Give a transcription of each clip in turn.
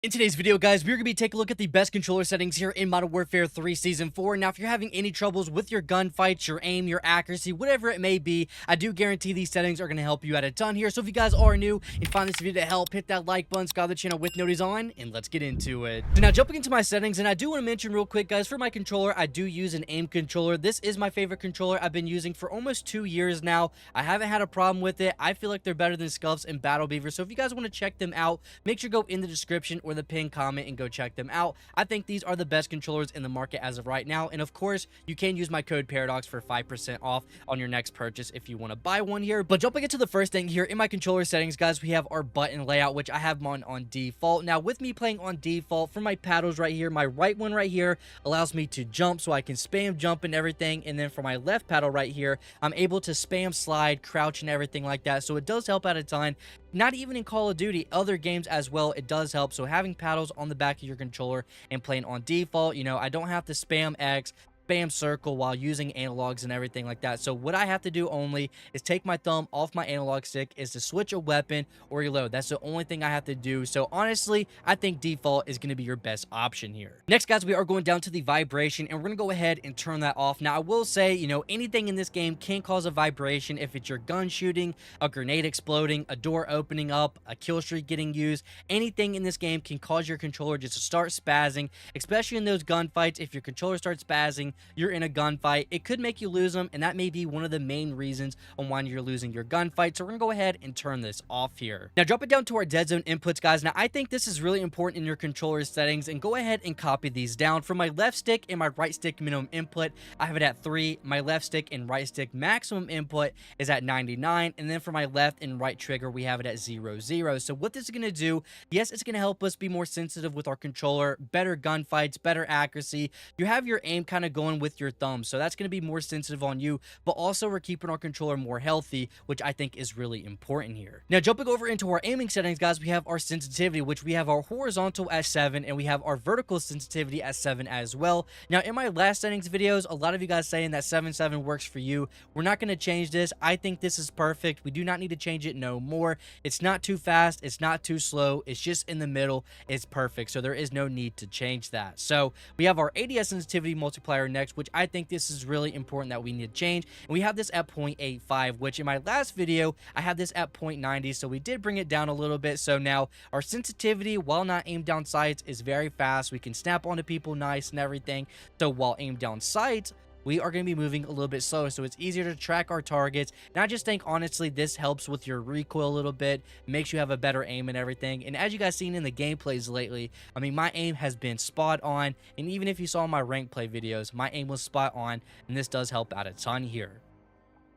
In today's video, guys, we're going to be taking a look at the best controller settings here in Modern Warfare 3 Season 4. Now, if you're having any troubles with your gunfights, your aim, your accuracy, whatever it may be, I do guarantee these settings are going to help you out a ton here. So if you guys are new and find this video to help, hit that like button, subscribe to the channel with notice on, and let's get into it. So now, jumping into my settings, and I do want to mention real quick, guys, for my controller, I do use an aim controller. This is my favorite controller I've been using for almost 2 years now. I haven't had a problem with it. I feel like they're better than Scuffs and Battle Beaver. So if you guys want to check them out, make sure to go in the description or the pinned comment and go check them out. I think these are the best controllers in the market as of right now, and of course you can use my code Paradox for 5% off on your next purchase if you want to buy one here. But jumping into the first thing here in my controller settings, guys, we have our button layout, which I have on default. Now, with me playing on default, for my paddles right here, my right one right here allows me to jump, so I can spam jump and everything, and then for my left paddle right here, I'm able to spam slide, crouch, and everything like that. So it does help out a ton. Not even in Call of Duty, other games as well, it does help. So having paddles on the back of your controller and playing on default, you know, I don't have to spam X, spam circle while using analogs and everything like that. So what I have to do only is take my thumb off my analog stick, is to switch a weapon or reload. That's the only thing I have to do. So honestly, I think default is going to be your best option here. Next, guys, we are going down to the vibration, and we're going to go ahead and turn that off. Now, I will say, you know, anything in this game can cause a vibration. If it's your gun shooting, a grenade exploding, a door opening up, a kill streak getting used, anything in this game can cause your controller just to start spazzing, especially in those gunfights. If your controller starts spazzing, you're in a gunfight, it could make you lose them, and that may be one of the main reasons on why you're losing your gunfight. So we're gonna go ahead and turn this off here. Now, drop it down to our dead zone inputs, guys. Now, I think this is really important in your controller settings, and go ahead and copy these down. For my left stick and my right stick minimum input, I have it at 3. My left stick and right stick maximum input is at 99, and then for my left and right trigger, we have it at 00. So what this is gonna do, yes, it's gonna help us be more sensitive with our controller, better gunfights, better accuracy. You have your aim kind of going with your thumb, so that's going to be more sensitive on you, but also we're keeping our controller more healthy, which I think is really important here. Now, jumping over into our aiming settings, guys, we have our sensitivity, which we have our horizontal at 7, and we have our vertical sensitivity at 7 as well. Now, in my last settings videos, a lot of you guys saying that 7.7 works for you. We're not going to change this. I think this is perfect. We do not need to change it no more. It's not too fast, it's not too slow, it's just in the middle. It's perfect, so there is no need to change that. So we have our ADS sensitivity multiplier next, which I think this is really important that we need to change, and we have this at 0.85, which in my last video I had this at 0.90, so we did bring it down a little bit. So now our sensitivity, while not aimed down sights, is very fast. We can snap onto people nice and everything. So while aimed down sights, we are going to be moving a little bit slower, so it's easier to track our targets. And I just think, honestly, this helps with your recoil a little bit, makes you have a better aim and everything. And as you guys seen in the gameplays lately, I mean, my aim has been spot on, and even if you saw my rank play videos, my aim was spot on, and this does help out a ton here.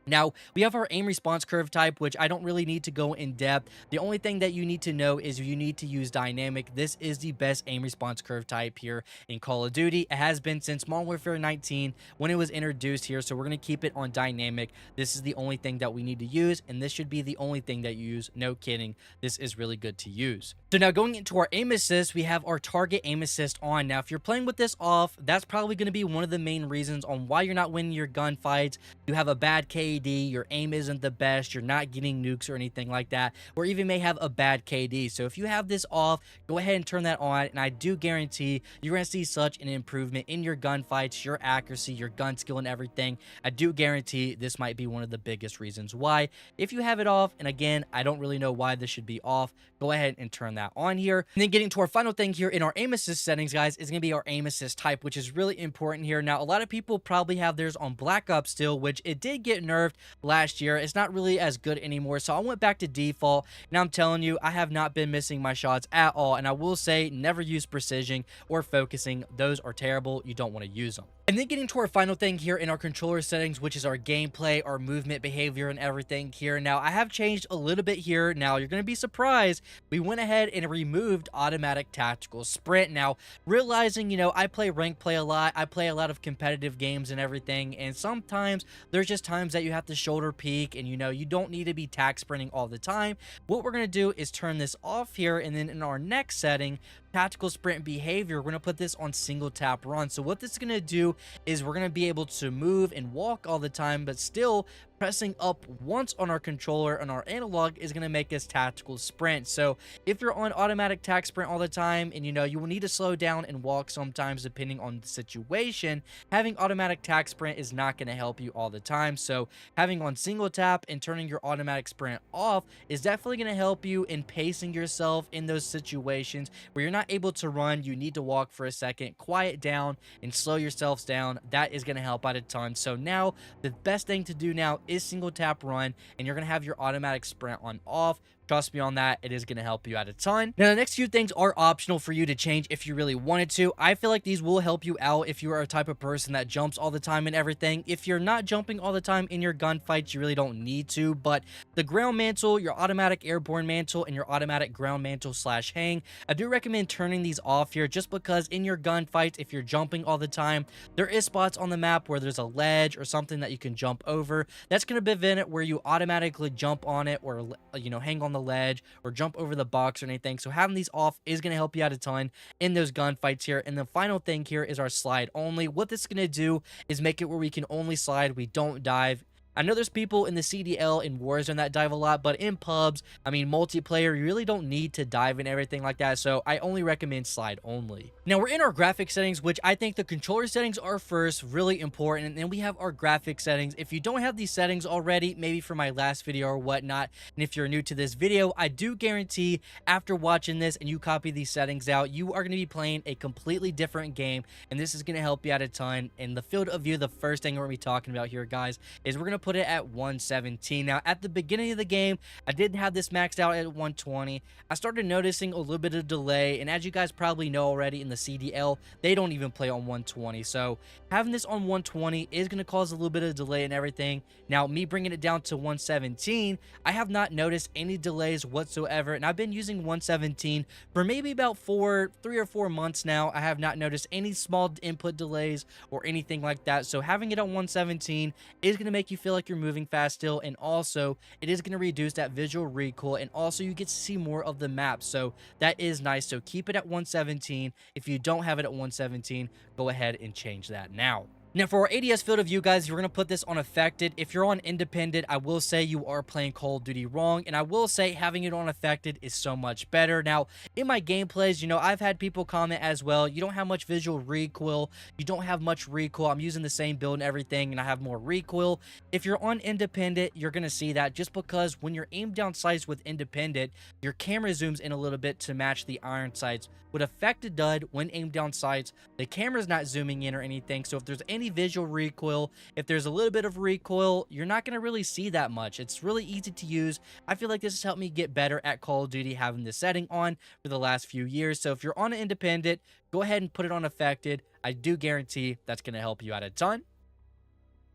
Now, we have our aim response curve type, which I don't really need to go in depth. The only thing that you need to know is you need to use dynamic. This is the best aim response curve type here in Call of Duty. It has been since Modern Warfare 19 when it was introduced here, so we're going to keep it on dynamic. This is the only thing that we need to use, and this should be the only thing that you use. No kidding. This is really good to use. So now, going into our aim assist, we have our target aim assist on. Now, if you're playing with this off, that's probably going to be one of the main reasons on why you're not winning your gunfights. You have a bad KD, your aim isn't the best, you're not getting nukes or anything like that, or even may have a bad KD. So if you have this off, go ahead and turn that on, and I do guarantee you're going to see such an improvement in your gunfights, your accuracy, your gun skill, and everything. I do guarantee this might be one of the biggest reasons why. If you have it off, and again, I don't really know why this should be off, go ahead and turn that on here. And then getting to our final thing here in our aim assist settings, guys, is going to be our aim assist type, which is really important here. Now, a lot of people probably have theirs on Black Ops still, which it did get nerfed last year. It's not really as good anymore, so I went back to default, and I'm telling you, I have not been missing my shots at all. And I will say, never use precision or focusing. Those are terrible. You don't want to use them. And then getting to our final thing here in our controller settings, which is our gameplay, our movement behavior, and everything here. Now, I have changed a little bit here. Now, you're going to be surprised. We went ahead and removed automatic tactical sprint. Now, realizing, you know, I play rank play a lot. I play a lot of competitive games and everything. And sometimes there's just times that you have to shoulder peek, and, you know, you don't need to be tac sprinting all the time. What we're going to do is turn this off here. And then in our next setting, tactical sprint behavior, we're going to put this on single tap run. So what this is going to do is we're going to be able to move and walk all the time, but still pressing up once on our controller and our analog is going to make us tactical sprint. So if you're on automatic tac sprint all the time, and you will need to slow down and walk sometimes depending on the situation, having automatic tac sprint is not going to help you all the time. So having on single tap and turning your automatic sprint off is definitely going to help you in pacing yourself in those situations where you're not able to run. You need to walk for a second, quiet down, and slow yourselves down. That is going to help out a ton. So now the best thing to do now is single tap run, and you're going to have your automatic sprint on off. Trust me on that, it is going to help you out a ton. Now, the next few things are optional for you to change if you really wanted to. I feel like these will help you out if you are a type of person that jumps all the time and everything. If you're not jumping all the time in your gunfights, you really don't need to, but the ground mantle, your automatic airborne mantle, and your automatic ground mantle / hang, I do recommend turning these off here just because in your gunfights, if you're jumping all the time, there is spots on the map where there's a ledge or something that you can jump over. That's going to prevent it where you automatically jump on it or, hang on the ledge or jump over the box or anything. So having these off is going to help you out a ton in those gunfights here. And the final thing here is our slide only. What this is going to do is make it where we can only slide, we don't dive. I know there's people in the CDL and Warzone that dive a lot, but in pubs, I mean, multiplayer, you really don't need to dive and everything like that, so I only recommend slide only. Now, we're in our graphic settings, which I think the controller settings are first, really important, and then we have our graphic settings. If you don't have these settings already, maybe from my last video or whatnot, and if you're new to this video, I do guarantee after watching this and you copy these settings out, you are going to be playing a completely different game, and this is going to help you out a ton. In the field of view, the first thing we're going to be talking about here, guys, is we're going to put it at 117. Now, at the beginning of the game, I did have this maxed out at 120. I started noticing a little bit of delay, and as you guys probably know already, in the CDL, they don't even play on 120. So having this on 120 is going to cause a little bit of delay and everything. Now, me bringing it down to 117, I have not noticed any delays whatsoever, and I've been using 117 for maybe about 3 or 4 months now. I have not noticed any small input delays or anything like that. So having it on 117 is going to make you feel like you're moving fast still, and also it is going to reduce that visual recoil, and also you get to see more of the map, so that is nice. So keep it at 117. If you don't have it at 117, go ahead and change that now. Now, for our ADS field of view, guys, you're going to put this on affected. If you're on independent, I will say you are playing Call of Duty wrong, and I will say having it on affected is so much better. Now, in my gameplays, I've had people comment as well, you don't have much visual recoil, you don't have much recoil. I'm using the same build and everything, and I have more recoil. If you're on independent, you're going to see that just because when you're aimed down sights with independent, your camera zooms in a little bit to match the iron sights. With affected dud, when aimed down sights, the camera's not zooming in or anything, so if there's any visual recoil, if there's a little bit of recoil, you're not going to really see that much. It's really easy to use. I feel like this has helped me get better at Call of Duty having this setting on for the last few years. So if you're on an independent, go ahead and put it on affected. I do guarantee that's going to help you out a ton.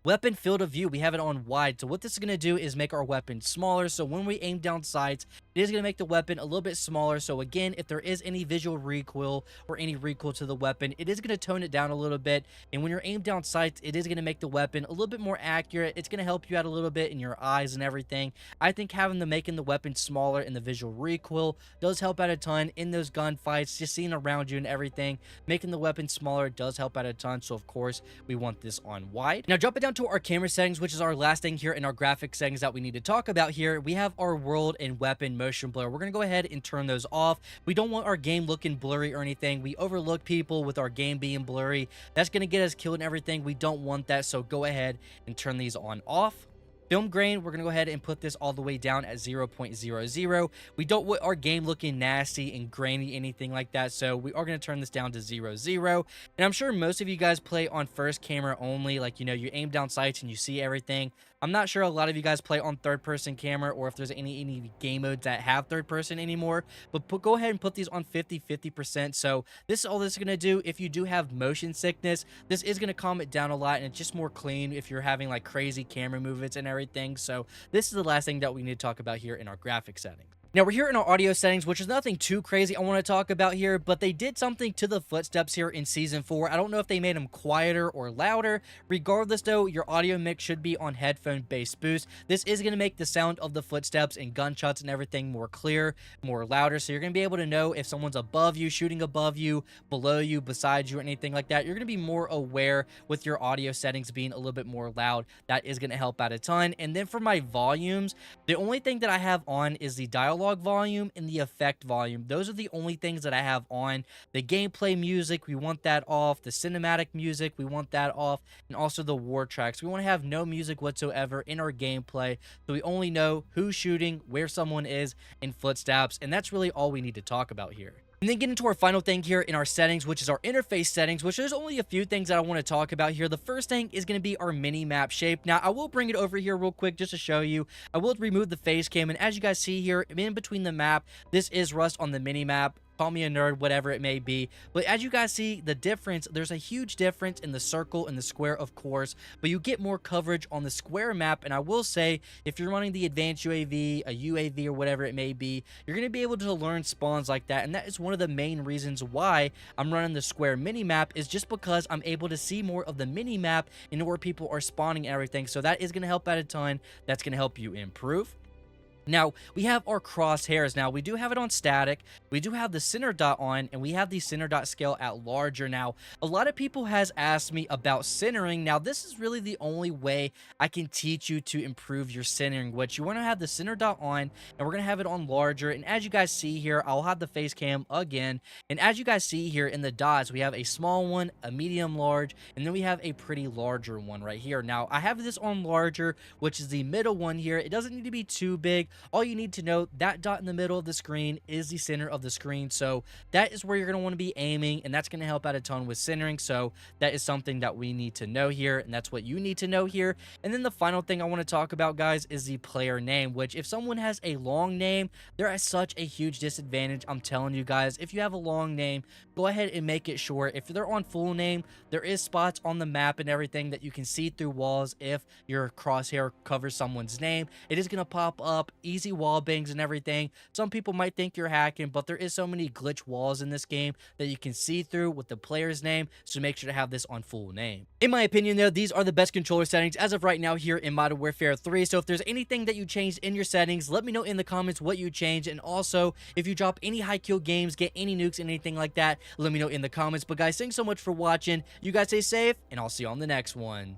Weapon field of view, we have it on wide. So what this is going to do is make our weapon smaller. So when we aim down sights, it is going to make the weapon a little bit smaller. So again, if there is any visual recoil or any recoil to the weapon, it is going to tone it down a little bit. And when you're aimed down sights, it is going to make the weapon a little bit more accurate. It's going to help you out a little bit in your eyes and everything. I think making the weapon smaller and the visual recoil does help out a ton in those gunfights, just seeing around you and everything. Making the weapon smaller does help out a ton. So of course, we want this on wide. Now, drop it down to our camera settings, which is our last thing here in our graphic settings that we need to talk about here. We have our world and weapon motion blur. We're going to go ahead and turn those off. We don't want our game looking blurry or anything. We overlook people with our game being blurry. That's going to get us killed and everything. We don't want that, so go ahead and turn these on off. Film grain, we're going to go ahead and put this all the way down at 0.00. We don't want our game looking nasty and grainy, anything like that, so we are going to turn this down to 0.0. And I'm sure most of you guys play on first camera only, like, you aim down sights and you see everything. I'm not sure a lot of you guys play on third-person camera or if there's any game modes that have third-person anymore, but go ahead and put these on 50%. So this is all this is going to do. If you do have motion sickness, this is going to calm it down a lot, and it's just more clean if you're having like crazy camera movements and everything. So this is the last thing that we need to talk about here in our graphic settings. Now we're here in our audio settings, which is nothing too crazy I want to talk about here, but they did something to the footsteps here in Season 4. I don't know if they made them quieter or louder. Regardless though, your audio mix should be on headphone-based boost. This is going to make the sound of the footsteps and gunshots and everything more clear, more louder, so you're going to be able to know if someone's above you, shooting above you, below you, beside you, or anything like that. You're going to be more aware with your audio settings being a little bit more loud. That is going to help out a ton. And then for my volumes, the only thing that I have on is the dialogue volume and the effect volume. Those are the only things that I have on. The gameplay music, we want that off. The cinematic music, we want that off. And also the war tracks. We want to have no music whatsoever in our gameplay, so we only know who's shooting, where someone is, and footsteps. And that's really all we need to talk about here. And then get into our final thing here in our settings, which is our interface settings, which there's only a few things that I want to talk about here. The first thing is going to be our mini map shape. Now, I will bring it over here real quick just to show you. I will remove the face cam, and as you guys see here, in between the map, this is rust on the mini map. Call me a nerd, whatever it may be. But as you guys see, the difference, there's a huge difference in the circle and the square, of course, but you get more coverage on the square map. And I will say, if you're running the advanced UAV, a UAV, or whatever it may be, you're going to be able to learn spawns like that. And that is one of the main reasons why I'm running the square mini map, is just because I'm able to see more of the mini map and where people are spawning and everything. So that is going to help out a ton. That's going to help you improve. Now, we have our crosshairs. Now, we do have it on static. We do have the center dot on, and we have the center dot scale at larger. Now, a lot of people has asked me about centering. Now, this is really the only way I can teach you to improve your centering, which you want to have the center dot on, and we're going to have it on larger. And as you guys see here, I'll have the face cam again. And as you guys see here in the dots, we have a small one, a medium large, and then we have a pretty larger one right here. Now, I have this on larger, which is the middle one here. It doesn't need to be too big. All you need to know, that dot in the middle of the screen is the center of the screen. So that is where you're going to want to be aiming, and that's going to help out a ton with centering. So that is something that we need to know here, and that's what you need to know here. And then the final thing I want to talk about, guys, is the player name, which if someone has a long name, they're at such a huge disadvantage. I'm telling you guys, if you have a long name, go ahead and make it short. If they're on full name, there is spots on the map and everything that you can see through walls. If your crosshair covers someone's name, it is going to pop up. Easy wall bangs and everything. Some people might think you're hacking, but there is so many glitch walls in this game that you can see through with the player's name, so make sure to have this on full name. In my opinion though, these are the best controller settings as of right now here in Modern Warfare 3. So if there's anything that you changed in your settings, let me know in the comments what you changed. And also, if you drop any high kill games, get any nukes and anything like that, let me know in the comments. But guys, thanks so much for watching. You guys stay safe, and I'll see you on the next one.